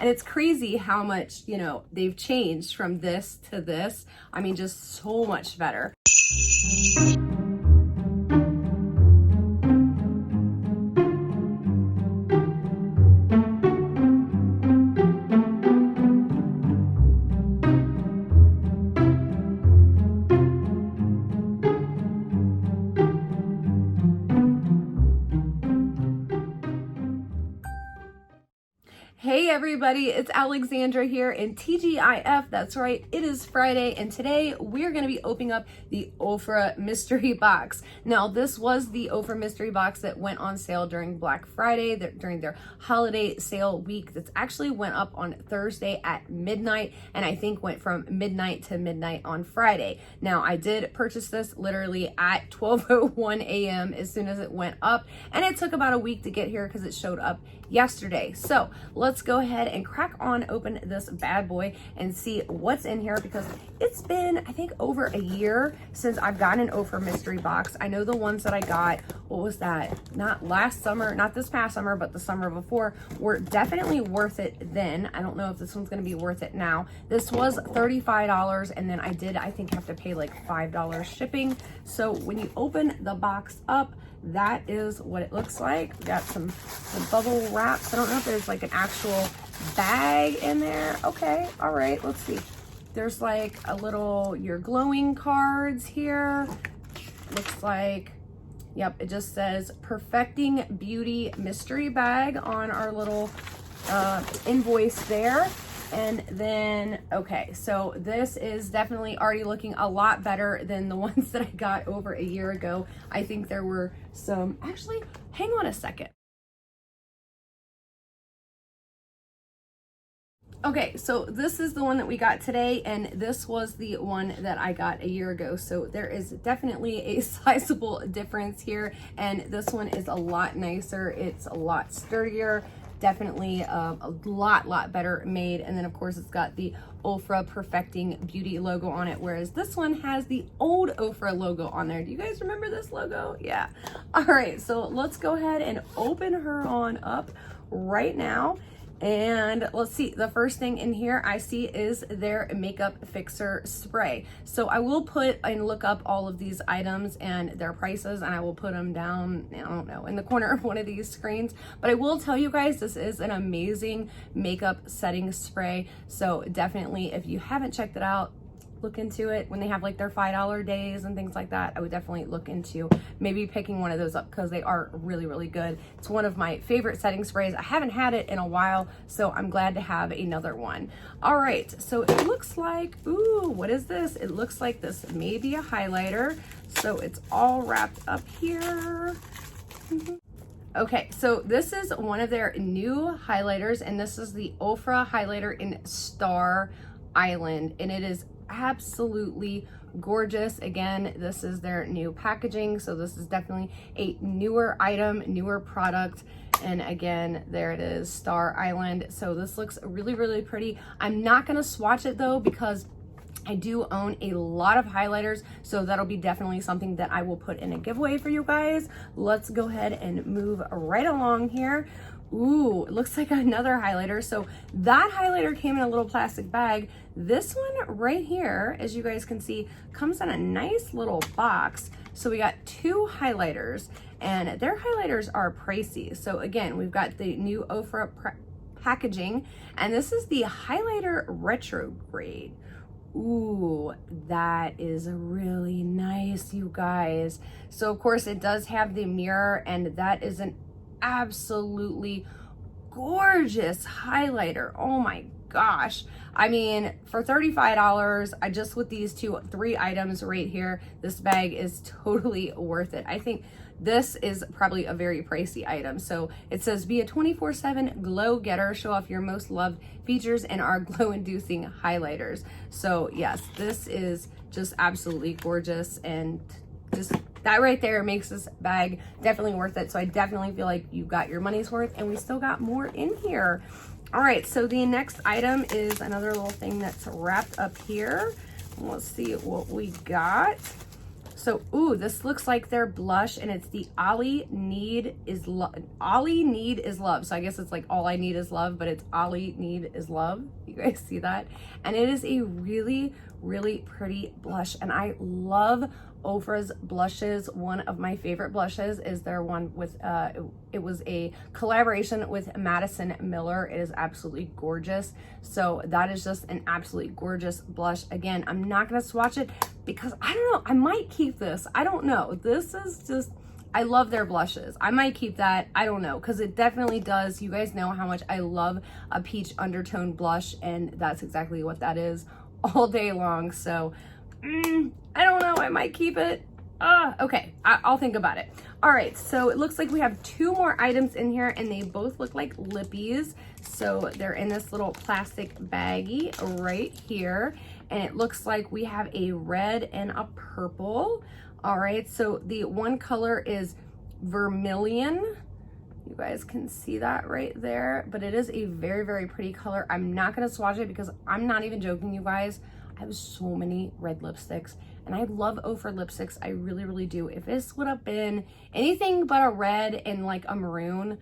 And it's crazy how much, you know, they've changed from this to this. I mean, just so much better. Hey everybody, it's Alexandra here in TGIF. That's right, it is Friday, and today we're going to be opening up the Ofra mystery box. Now, this was the Ofra mystery box that went on sale during Black Friday, during their holiday sale week. That's actually went up on Thursday at midnight, and I think went from midnight to midnight on Friday. Now, I did purchase this literally at 12:01 a.m. as soon as it went up, and it took about a week to get here because it showed up yesterday. So let's go ahead and crack on open this bad boy and see what's in here, because it's been, I think, over a year since I've gotten an Ofra mystery box. I know the ones that I got, what was that? Not last summer, not this past summer, but the summer before, were definitely worth it then. I don't know if this one's going to be worth it now. This was $35, and then I did, I think, have to pay like $5 shipping. So when you open the box up, that is what it looks like. We got some bubble wraps. I don't know if there's like an actual bag in there. Okay, all right, let's see. There's like a little, your glowing cards here. Looks like, yep, it just says Perfecting Beauty mystery bag on our little invoice there. And then, okay, so this is definitely already looking a lot better than the ones that I got over a year ago. I think there were some, actually, hang on a second. Okay, so this is the one that we got today, and this was the one that I got a year ago. So there is definitely a sizable difference here, and this one is a lot nicer. It's a lot sturdier. Definitely a lot better made. And then of course it's got the Ofra Perfecting Beauty logo on it, whereas this one has the old Ofra logo on there. Do you guys remember this logo? Yeah. All right, so let's go ahead and open her on up right now. And let's see, the first thing in here I see is their makeup fixer spray. So I will put and look up all of these items and their prices, and I will put them down, I don't know, in the corner of one of these screens. But I will tell you guys, this is an amazing makeup setting spray. So definitely, if you haven't checked it out, look into it. When they have like their $5 days and things like that, I would definitely look into maybe picking one of those up, because they are really good. It's one of my favorite setting sprays. I haven't had it in a while, so I'm glad to have another one. All right, so it looks like, ooh, what is this? It looks like this may be a highlighter. So it's all wrapped up here. Okay, so this is one of their new highlighters, and this is the Ofra highlighter in Star Island, and it is absolutely gorgeous. Again, this is their new packaging, so this is definitely a newer item, newer product. And again, there it is, Star Island. So this looks really pretty. I'm not gonna swatch it though, because I do own a lot of highlighters, so that'll be definitely something that I will put in a giveaway for you guys. Let's go ahead and move right along here. Ooh, it looks like another highlighter. So that highlighter came in a little plastic bag. This one right here, as you guys can see, comes in a nice little box. So we got two highlighters, and their highlighters are pricey. So again, we've got the new Ofra packaging, and this is the highlighter retrograde. Ooh, that is really nice, you guys. So of course it does have the mirror, and that is an absolutely gorgeous highlighter. Oh my gosh. I mean, for $35, I just with these three items right here, this bag is totally worth it. I think this is probably a very pricey item. So it says, be a 24/7 glow getter, show off your most loved features and our glow inducing highlighters. So yes, this is just absolutely gorgeous, and just that right there makes this bag definitely worth it. So I definitely feel like you got your money's worth, and we still got more in here. All right, so the next item is another little thing that's wrapped up here. Let's see what we got. So, ooh, this looks like their blush, and it's the All I Need Is Love. All I Need Is Love. So I guess it's like All I Need Is Love, but it's All I Need Is Love. You guys see that? And it is a really, really pretty blush, and I love Ofra's blushes. One of my favorite blushes is their one with, it was a collaboration with Madison Miller. It is absolutely gorgeous. So that is just an absolutely gorgeous blush. Again, I'm not gonna swatch it because I don't know, I might keep this. I don't know. This is just, I love their blushes. I might keep that. I don't know, because it definitely does. You guys know how much I love a peach undertone blush, and that's exactly what that is all day long. So I don't know, I might keep it. Okay, I'll think about it. All right, so it looks like we have 2 more items in here, and they both look like lippies. So they're in this little plastic baggie right here, and it looks like we have a red and a purple. All right, so the one color is vermilion. You guys can see that right there, but it is a very, very pretty color. I'm not gonna swatch it because I'm not even joking, you guys. I have so many red lipsticks, and I love Ofra lipsticks. I really, really do. If this would have been anything but a red and like a maroon,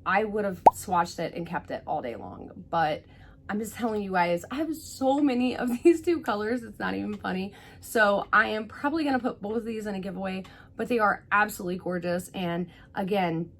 I would have swatched it and kept it all day long. But I'm just telling you guys, I have so many of these 2 colors. It's not even funny. So I am probably gonna put both of these in a giveaway, but they are absolutely gorgeous. And again,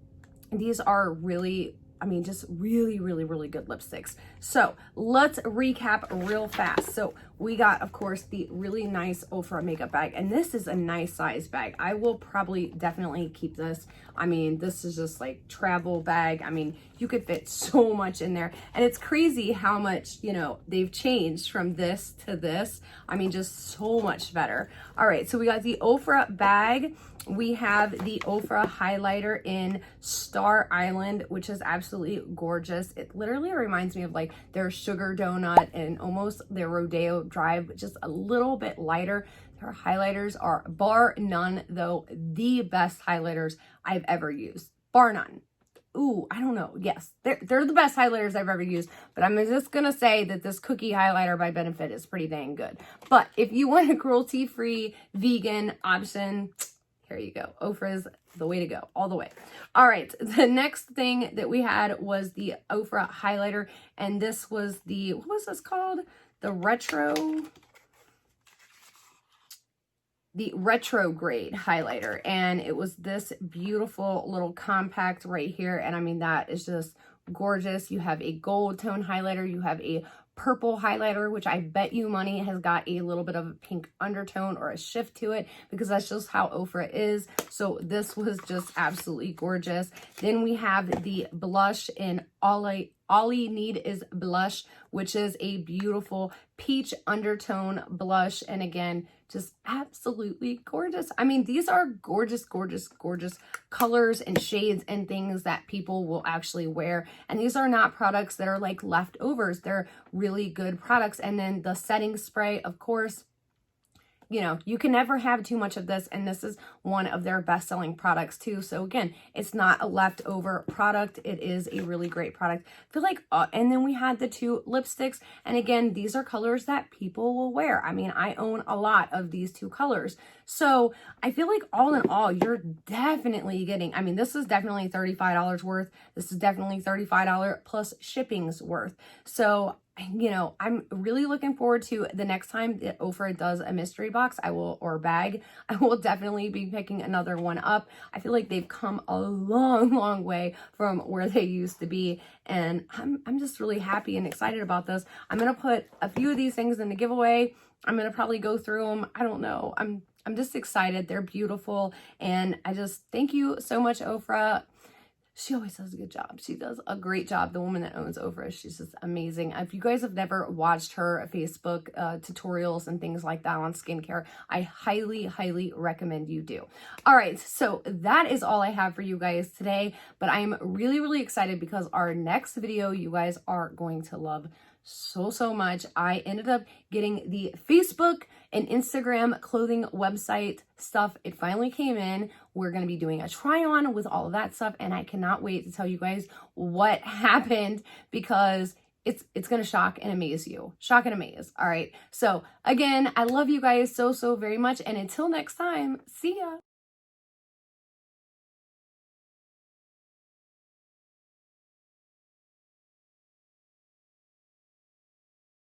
these are really, I mean, just really, really, really good lipsticks. So let's recap real fast. So we got, of course, the really nice Ofra makeup bag, and this is a nice size bag. I will probably definitely keep this. I mean, this is just like travel bag. I mean, you could fit so much in there, and it's crazy how much, you know, they've changed from this to this. I mean, just so much better. All right, so we got the Ofra bag. We have the Ofra highlighter in Star Island, which is absolutely gorgeous. It literally reminds me of like their Sugar Donut and almost their Rodeo Drive, but just a little bit lighter. Their highlighters are, bar none though, the best highlighters I've ever used. Bar none. Ooh, I don't know. Yes, they're the best highlighters I've ever used, but I'm just gonna say that this cookie highlighter by Benefit is pretty dang good. But if you want a cruelty-free vegan option, here you go. Ofra is the way to go, all the way. All right, the next thing that we had was the Ofra highlighter, and this was the, what was this called? The retrograde highlighter, and it was this beautiful little compact right here, and I mean, that is just gorgeous. You have a gold tone highlighter, you have a purple highlighter, which I bet you money has got a little bit of a pink undertone or a shift to it, because that's just how Ofra is. So this was just absolutely gorgeous. Then we have the blush in All I Need Is Blush, which is a beautiful peach undertone blush, and again, just absolutely gorgeous. I mean, these are gorgeous, gorgeous, gorgeous colors and shades and things that people will actually wear. And these are not products that are like leftovers. They're really good products. And then the setting spray, of course, you know, you can never have too much of this, and this is one of their best-selling products too. So again, it's not a leftover product. It is a really great product. I feel like, and then we had the 2 lipsticks, and again, these are colors that people will wear. I mean, I own a lot of these 2 colors. So I feel like all in all, you're definitely getting, I mean, this is definitely $35 worth. This is definitely $35 plus shipping's worth. So, you know, I'm really looking forward to the next time that Ofra does a mystery box, or bag. I will definitely be picking another one up. I feel like they've come a long, long way from where they used to be. And I'm just really happy and excited about this. I'm going to put a few of these things in the giveaway. I'm going to probably go through them. I don't know. I'm just excited. They're beautiful. And I just thank you so much, Ofra. She always does a good job. She does a great job. The woman that owns Ofra, she's just amazing. If you guys have never watched her Facebook tutorials and things like that on skincare, I highly, highly recommend you do. All right, so that is all I have for you guys today, but I'm really, really excited because our next video you guys are going to love so much. I ended up getting the Facebook and Instagram clothing website stuff. It finally came in. We're going to be doing a try on with all of that stuff, and I cannot wait to tell you guys what happened, because it's going to shock and amaze you. Shock and amaze. All right. So again, I love you guys so very much. And until next time, see ya.